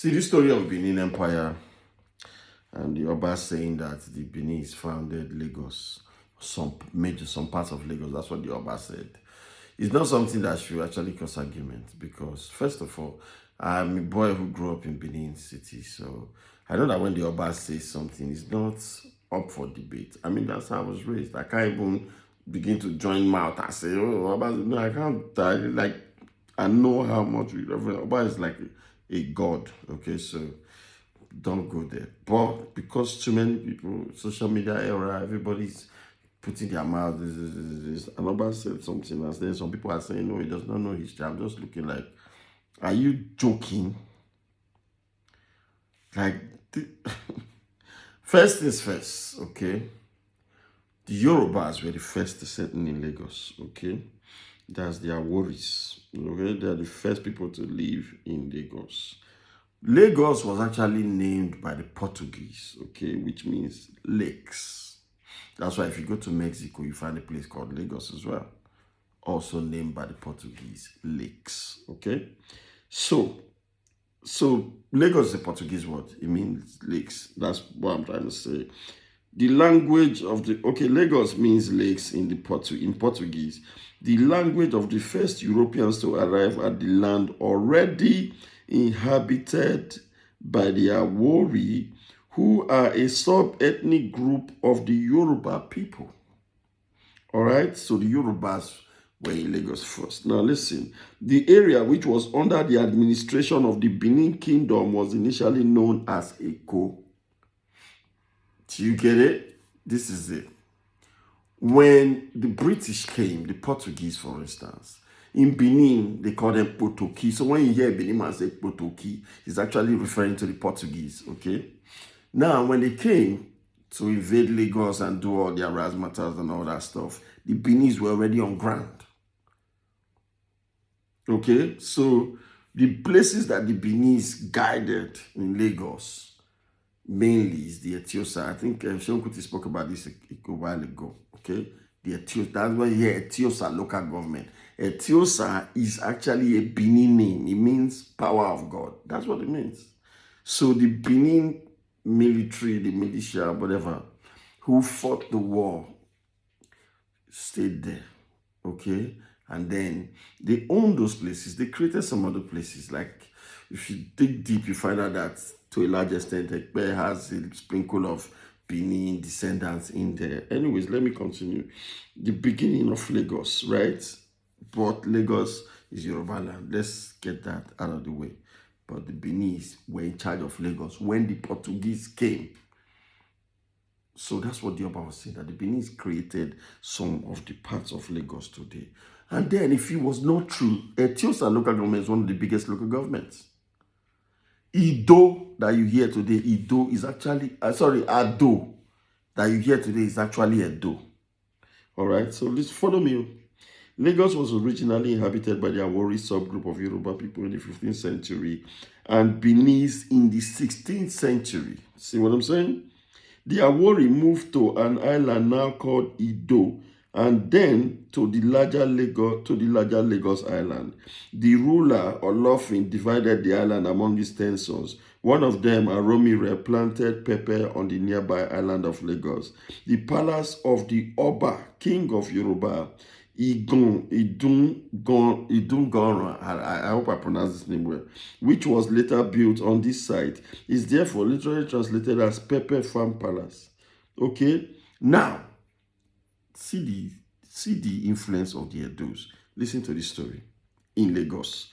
See the story of Benin Empire and the Oba saying that the Benin founded Lagos, some parts of Lagos. That's what the Oba said. It's not something that should actually cause argument because, first of all, I'm a boy who grew up in Benin City, so I know that when the Oba says something, it's not up for debate. I mean, that's how I was raised. I can't even begin to join mouth and say, "Oh, Oba," no, I can't. I know how much Reverend Oba is like a god. Okay, so don't go there. But because too many people, social media era, everybody's putting their mouth. This. And Oba said something, and then some people are saying, "No, he does not know history." I'm just looking like, are you joking? Like, first things first, okay? The Yorubas were the first to settle in Lagos, okay? That's their worries, okay? They're the first people to live in Lagos. Lagos was actually named by the Portuguese, okay, which means lakes. That's why if you go to Mexico, you find a place called Lagos as well. Also named by the Portuguese, lakes, okay? So Lagos is a Portuguese word. It means lakes. That's what I'm trying to say. The language of Lagos means lakes in Portuguese. The language of the first Europeans to arrive at the land already inhabited by the Awori, who are a sub-ethnic group of the Yoruba people. All right, so the Yorubas were in Lagos first. Now listen, the area which was under the administration of the Benin Kingdom was initially known as Eko. Do you get it? This is it. When the British came, the Portuguese, for instance, in Benin, they call them Potoki. So when you hear Benin man say Potoki, it's actually referring to the Portuguese, okay? Now, when they came to invade Lagos and do all their razzmatazz and all that stuff, the Benis were already on ground. Okay, so the places that the Benis guided in Lagos mainly is the Etiosa. I think Sean Kuti spoke about this a while ago. Okay, the Etiosa. That's why you hear Etiosa local government. Etiosa is actually a Benin name. It means power of God. That's what it means. So the Benin military, the militia, whatever, who fought the war, stayed there. Okay, and then they own those places. They created some other places. Like if you dig deep, you find out that to a large extent, Ekpe has a sprinkle of Benin descendants in there. Anyways, let me continue. The beginning of Lagos, right? But Lagos is Yoruba land. Let's get that out of the way. But the Benis were in charge of Lagos when the Portuguese came. So that's what the Oba was saying, that the Benis created some of the parts of Lagos today. And then, if it was not true, Etiosa local government is one of the biggest local governments. Ido that you hear today, Ido is actually, Ado that you hear today is actually Edo. All right, so let's follow me. Lagos was originally inhabited by the Awori subgroup of Yoruba people in the 15th century and Benis in the 16th century. See what I'm saying? The Awori moved to an island now called Ido and then to the larger Lagos island. The ruler, Olofin, divided the island among his 10 sons. One of them, Aromire, planted pepper on the nearby island of Lagos. The palace of the Oba, king of Yoruba, Idunganran, I hope I pronounce this name well, which was later built on this site, is therefore literally translated as Pepper Farm Palace. Okay, now see the influence of the Edos. Listen to this story in Lagos.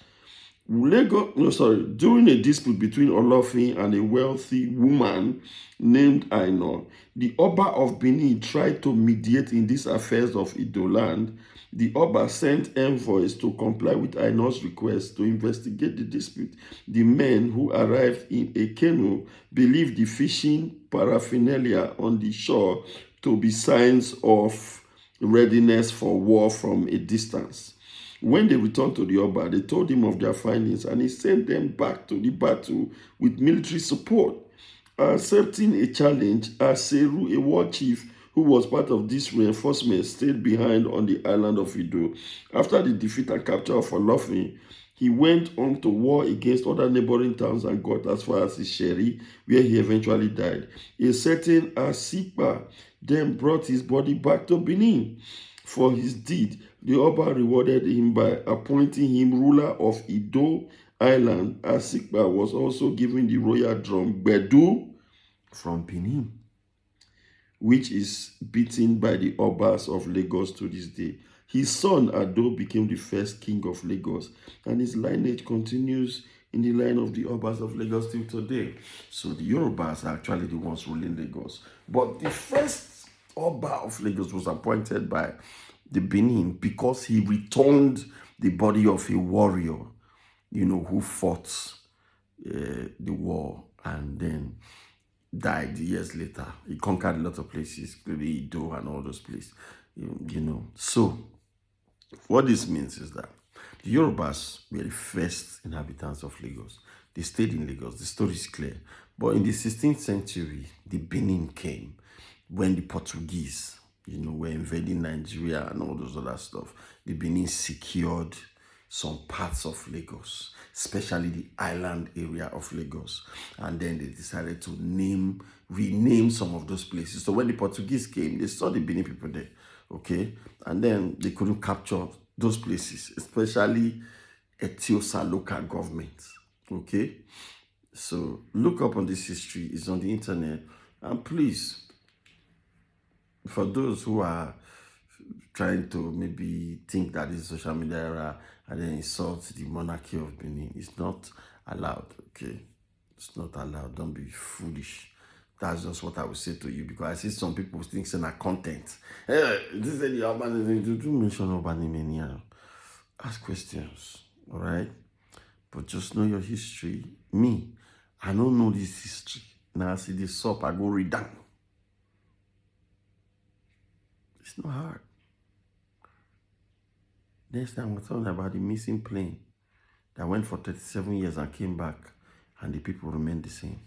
During a dispute between Olofin and a wealthy woman named Aino, the Oba of Bini tried to mediate in these affairs of Idoland. The Oba sent envoys to comply with Aino's request to investigate the dispute. The men who arrived in a canoe believed the fishing paraphernalia on the shore to be signs of readiness for war from a distance. When they returned to the Oba, they told him of their findings and he sent them back to the battle with military support. Accepting a challenge, Aseru, a war chief who was part of this reinforcement, stayed behind on the island of Ido. After the defeat and capture of Olofin, He went on to war against other neighboring towns and got as far as Isheri, where he eventually died. A certain Asipa then brought his body back to Benin for his deed. The Oba rewarded him by appointing him ruler of Ido Island. Asipa was also given the royal drum Bedu from Benin, which is beaten by the Obas of Lagos to this day. His son Ado became the first king of Lagos, and his lineage continues in the line of the Obas of Lagos till today. So the Yorubas are actually the ones ruling Lagos. But the first Oba of Lagos was appointed by the Benin because he returned the body of a warrior, who fought the war and then died years later. He conquered a lot of places, including Ido and all those places, So, what this means is that the Yorubas were the first inhabitants of Lagos. They stayed in Lagos. The story is clear. But in the 16th century, the Benin came when the Portuguese, were invading Nigeria and all those other stuff. The Benin secured some parts of Lagos, especially the island area of Lagos. And then they decided to rename some of those places. So when the Portuguese came, they saw the Benin people there, okay? And then they couldn't capture those places, especially Etiosa local government, okay? So look up on this history. It's on the internet. And please, for those who are trying to maybe think that this social media era and then insult the monarchy of Benin, it's not allowed, okay? It's not allowed. Don't be foolish. That's just what I would say to you, because I see some people think saying that content. Hey, this is the urban. Do mention urban mania. Ask questions, all right? But just know your history. Me, I don't know this history. Now I see this up, I go read down. It's not hard. Next time we're talking about the missing plane that went for 37 years and came back, and the people remained the same.